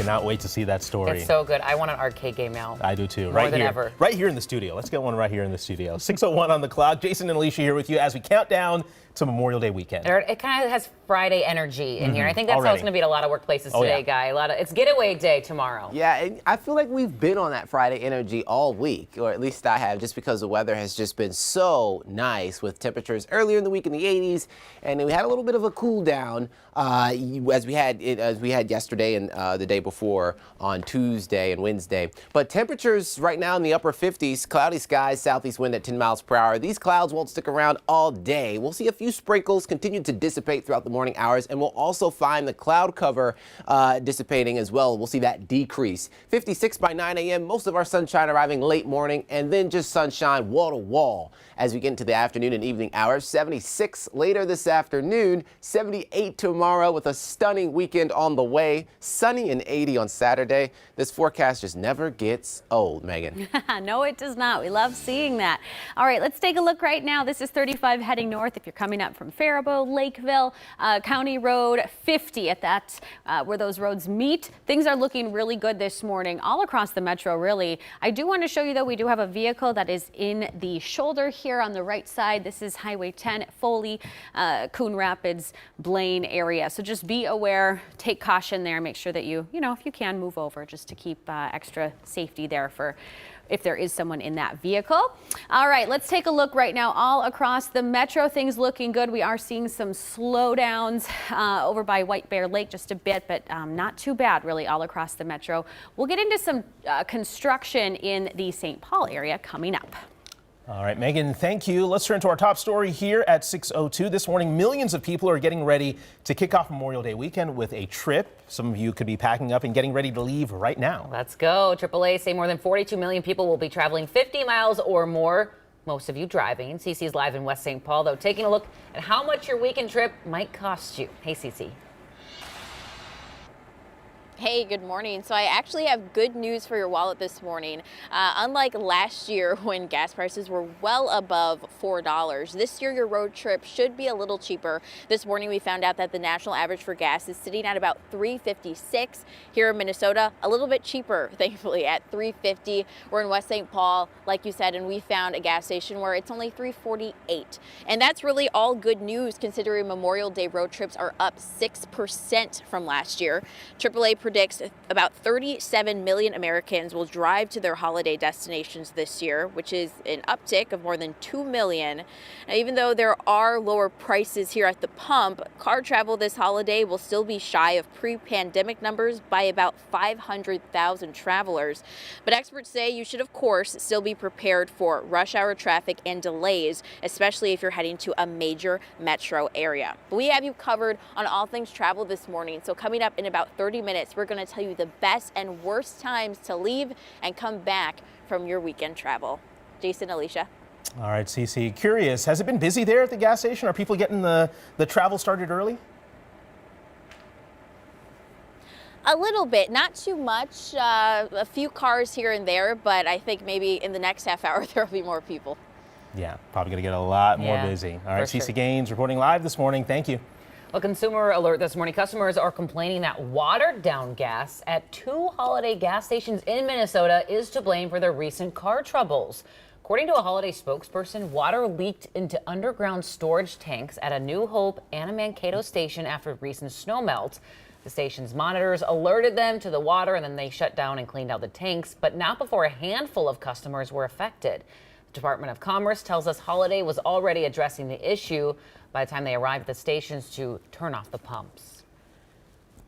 cannot wait to see that story. It's so good. I want an arcade game now. I do too. More than ever. Right here in the studio. Let's get one right here in the studio. 6:01 on the clock. Jason and Alicia here with you as we count down to Memorial Day weekend. It kind of has Friday energy in here. I think that's how it's going to be at a lot of workplaces today, Guy. It's getaway day tomorrow. Yeah, and I feel like we've been on that Friday energy all week, or at least I have, just because the weather has just been so nice with temperatures earlier in the week in the 80s, and then we had a little bit of a cool down as we had yesterday and the day before on Tuesday and Wednesday. But temperatures right now in the upper 50s, cloudy skies, southeast wind at 10 miles per hour. These clouds won't stick around all day. We'll see a few sprinkles continue to dissipate throughout the morning hours, and we'll also find the cloud cover dissipating as well. We'll see that decrease. 56 by 9 a.m., most of our sunshine arriving late morning, and then just sunshine wall to wall as we get into the afternoon and evening hours. 76 later this afternoon, 78 tomorrow with a stunning weekend on the way. Sunny and 80 on Saturday. This forecast just never gets old, Megan. No, it does not. We love seeing that. All right, let's take a look right now. This is 35 heading north if you're coming up from Faribault, Lakeville, County Road 50 at that where those roads meet. Things are looking really good this morning all across the metro, really. I do want to show you, though, we do have a vehicle that is in the shoulder here on the right side. This is Highway 10, Foley, Coon Rapids, Blaine area. So just be aware, take caution there, make sure that you if you can, move over just to keep extra safety there for if there is someone in that vehicle. All right, let's take a look right now all across the metro. Things looking good. We are seeing some slowdowns over by White Bear Lake just a bit, but not too bad really all across the metro. We'll get into some construction in the St. Paul area coming up. All right, Megan, thank you. Let's turn to our top story here at 6:02. This morning, millions of people are getting ready to kick off Memorial Day weekend with a trip. Some of you could be packing up and getting ready to leave right now. Let's go. AAA say more than 42 million people will be traveling 50 miles or more. Most of you driving. CC is live in West St. Paul, though, taking a look at how much your weekend trip might cost you. Hey, CC. Hey, good morning. So I actually have good news for your wallet this morning. Unlike last year when gas prices were well above $4, this year your road trip should be a little cheaper. This morning we found out that the national average for gas is sitting at about $3.56. Here in Minnesota, a little bit cheaper, thankfully, at $3.50. We're in West St. Paul, like you said, and we found a gas station where it's only $3.48. And that's really all good news considering Memorial Day road trips are up 6% from last year. AAA predicts about 37 million Americans will drive to their holiday destinations this year, which is an uptick of more than 2 million. Now, even though there are lower prices here at the pump, car travel this holiday will still be shy of pre-pandemic numbers by about 500,000 travelers. But experts say you should, of course, still be prepared for rush hour traffic and delays, especially if you're heading to a major metro area. But we have you covered on all things travel this morning. So coming up in about 30 minutes, we're going to tell you the best and worst times to leave and come back from your weekend travel. Jason, Alicia. All right, CC, curious, has it been busy there at the gas station? Are people getting the travel started early? A little bit, not too much, a few cars here and there, but I think maybe in the next half hour there will be more people. Yeah, probably going to get a lot more busy. All right, CC Gaines reporting live this morning. Thank you. A consumer alert this morning. Customers are complaining that watered down gas at 2 Holiday gas stations in Minnesota is to blame for their recent car troubles. According to a Holiday spokesperson, water leaked into underground storage tanks at a New Hope and a Mankato station after recent snow melt. The station's monitors alerted them to the water and then they shut down and cleaned out the tanks, but not before a handful of customers were affected. The Department of Commerce tells us Holiday was already addressing the issue by the time they arrived at the stations to turn off the pumps.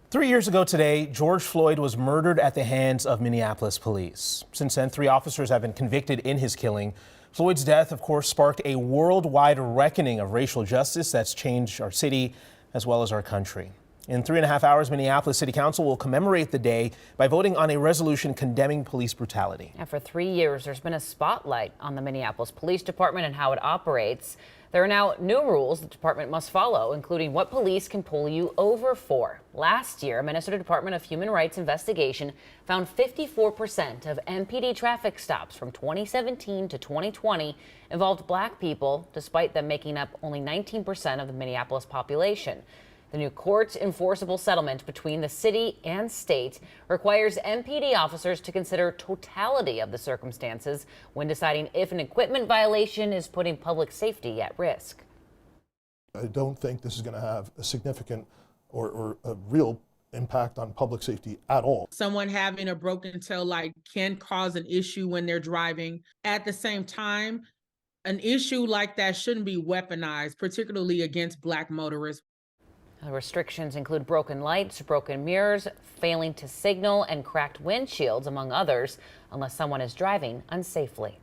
3 years ago today, George Floyd was murdered at the hands of Minneapolis police. Since then, 3 officers have been convicted in his killing. Floyd's death, of course, sparked a worldwide reckoning of racial justice that's changed our city as well as our country. In 3.5 hours, Minneapolis City Council will commemorate the day by voting on a resolution condemning police brutality. And for 3 years, there's been a spotlight on the Minneapolis Police Department and how it operates. There are now new rules the department must follow, including what police can pull you over for. Last year, Minnesota Department of Human Rights investigation found 54% of MPD traffic stops from 2017 to 2020 involved black people, despite them making up only 19% of the Minneapolis population. The new court enforceable settlement between the city and state requires MPD officers to consider totality of the circumstances when deciding if an equipment violation is putting public safety at risk. I don't think this is going to have a significant or a real impact on public safety at all. Someone having a broken tail light can cause an issue when they're driving. At the same time, an issue like that shouldn't be weaponized, particularly against Black motorists. The restrictions include broken lights, broken mirrors, failing to signal, and cracked windshields, among others, unless someone is driving unsafely.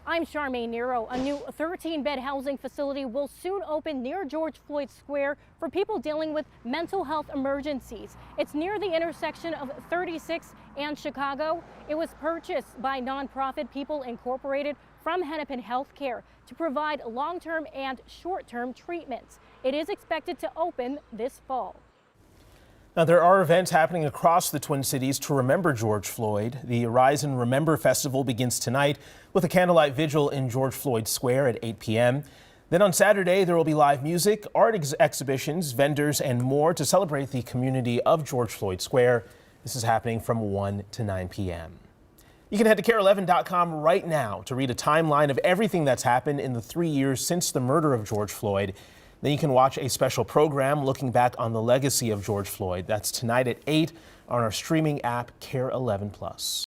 I'm Charmaine Nero. A new 13-bed housing facility will soon open near George Floyd Square for people dealing with mental health emergencies. It's near the intersection of 36 and Chicago. It was purchased by nonprofit People Incorporated from Hennepin Healthcare to provide long-term and short-term treatments. It is expected to open this fall. Now, there are events happening across the Twin Cities to remember George Floyd. The Arise and Remember Festival begins tonight with a candlelight vigil in George Floyd Square at 8 p.m. Then on Saturday, there will be live music, art exhibitions, vendors, and more to celebrate the community of George Floyd Square. This is happening from 1 to 9 p.m. You can head to KARE11.com right now to read a timeline of everything that's happened in the 3 years since the murder of George Floyd. Then you can watch a special program looking back on the legacy of George Floyd. That's tonight at 8 on our streaming app, KARE 11+.